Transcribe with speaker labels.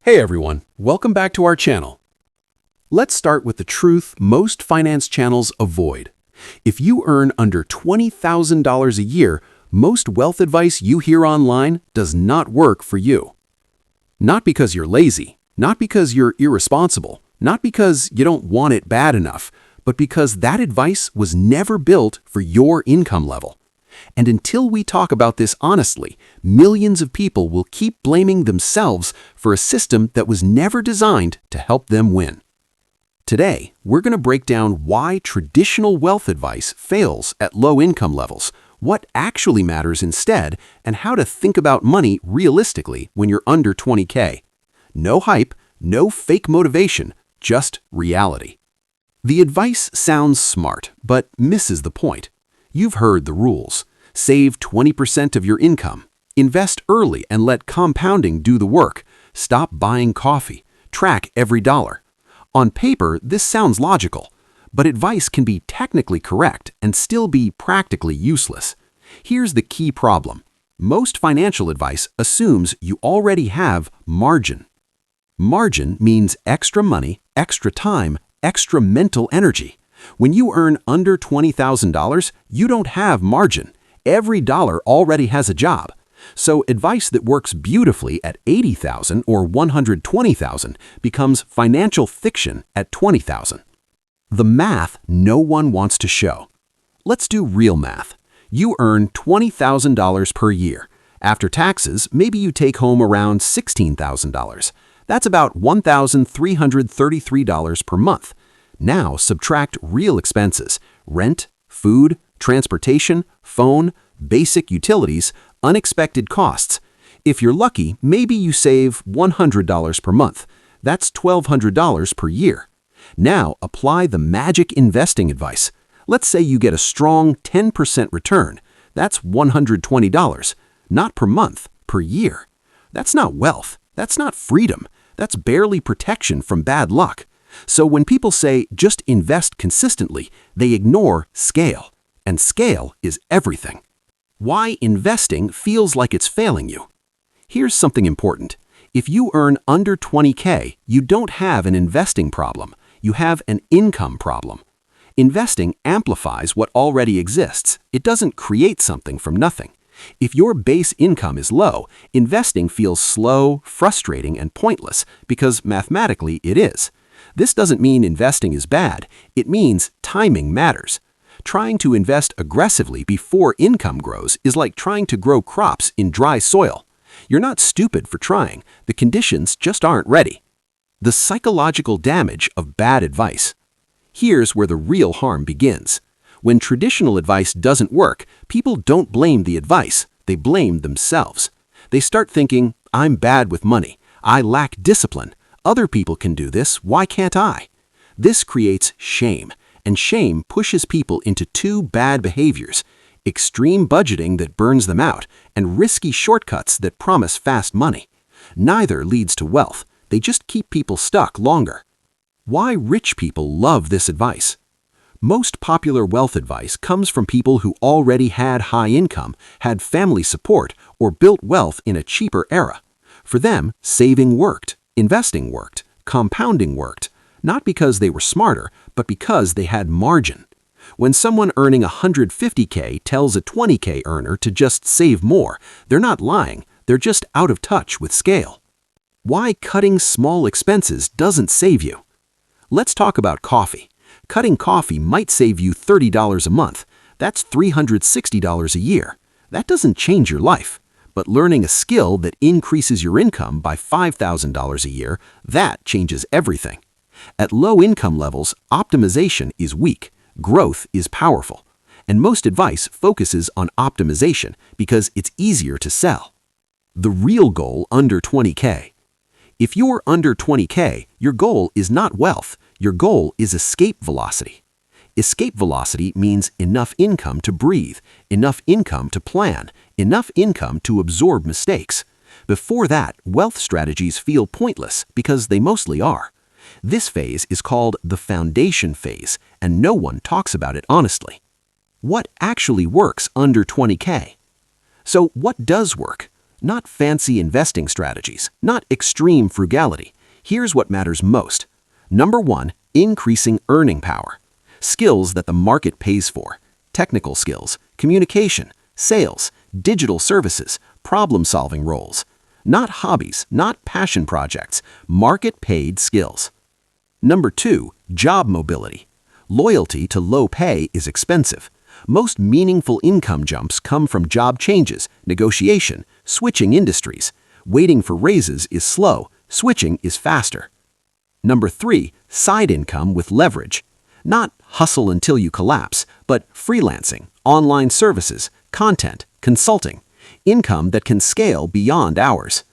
Speaker 1: Hey everyone, welcome back to our channel. Let's start with the truth most finance channels avoid. If you earn under $20,000 a year, most wealth advice you hear online does not work for you. Not because you're lazy, not because you're irresponsible, not because you don't want it bad enough, but because that advice was never built for your income level. And until we talk about this honestly, millions of people will keep blaming themselves for a system that was never designed to help them win. Today, we're going to break down why traditional wealth advice fails at low income levels, what actually matters instead, and how to think about money realistically when you're under 20K. No hype, no fake motivation, just reality. The advice sounds smart, but misses the point. You've heard the rules. Save 20% of your income. Invest early and let compounding do the work. Stop buying coffee. Track every dollar. On paper, this sounds logical, but advice can be technically correct and still be practically useless. Here's the key problem. Most financial advice assumes you already have margin. Margin means extra money, extra time, extra mental energy. When you earn under $20,000, you don't have margin. Every dollar already has a job. So advice that works beautifully at $80,000 or $120,000 becomes financial fiction at $20,000. The math no one wants to show. Let's do real math. You earn $20,000 per year. After taxes, maybe you take home around $16,000. That's about $1,333 per month. Now subtract real expenses: rent, food, transportation, phone, basic utilities, unexpected costs. If you're lucky, maybe you save $100 per month. That's $1,200 per year. Now apply the magic investing advice. Let's say you get a strong 10% return. That's $120, not per month, per year. That's not wealth. That's not freedom. That's barely protection from bad luck. So when people say just invest consistently, they ignore scale. And scale is everything. Why investing feels like it's failing you. Here's something important. If you earn under 20K, you don't have an investing problem. You have an income problem. Investing amplifies what already exists. It doesn't create something from nothing. If your base income is low, investing feels slow, frustrating, and pointless because mathematically it is. This doesn't mean investing is bad. It means timing matters. Trying to invest aggressively before income grows is like trying to grow crops in dry soil. You're not stupid for trying. The conditions just aren't ready. The psychological damage of bad advice. Here's where the real harm begins. When traditional advice doesn't work, people don't blame the advice. They blame themselves. They start thinking, I'm bad with money. I lack discipline. Other people can do this. Why can't I? This creates shame. And shame pushes people into two bad behaviors: extreme budgeting that burns them out and risky shortcuts that promise fast money. Neither leads to wealth. They just keep people stuck longer. Why rich people love this advice. Most popular wealth advice comes from people who already had high income, had family support, or built wealth in a cheaper era. For them, saving worked, investing worked, compounding worked. Not because they were smarter, but because they had margin. When someone earning $150K tells a $20K earner to just save more, they're not lying, they're just out of touch with scale. Why cutting small expenses doesn't save you. Let's talk about coffee. Cutting coffee might save you $30 a month. That's $360 a year. That doesn't change your life. But learning a skill that increases your income by $5,000 a year, that changes everything. At low income levels, optimization is weak, growth is powerful, and most advice focuses on optimization because it's easier to sell. The real goal under 20K. If you're under 20K, your goal is not wealth, your goal is escape velocity. Escape velocity means enough income to breathe, enough income to plan, enough income to absorb mistakes. Before that, wealth strategies feel pointless because they mostly are. This phase is called the foundation phase, and no one talks about it honestly. What actually works under 20K? So what does work? Not fancy investing strategies, not extreme frugality. Here's what matters most. Number 1, increasing earning power. Skills that the market pays for. Technical skills, communication, sales, digital services, problem-solving roles. Not hobbies, not passion projects, market-paid skills. Number 2, job mobility. Loyalty to low pay is expensive. Most meaningful income jumps come from job changes, negotiation, switching industries. Waiting for raises is slow, switching is faster. Number 3, side income with leverage. Not hustle until you collapse, but freelancing, online services, content, consulting. Income that can scale beyond hours.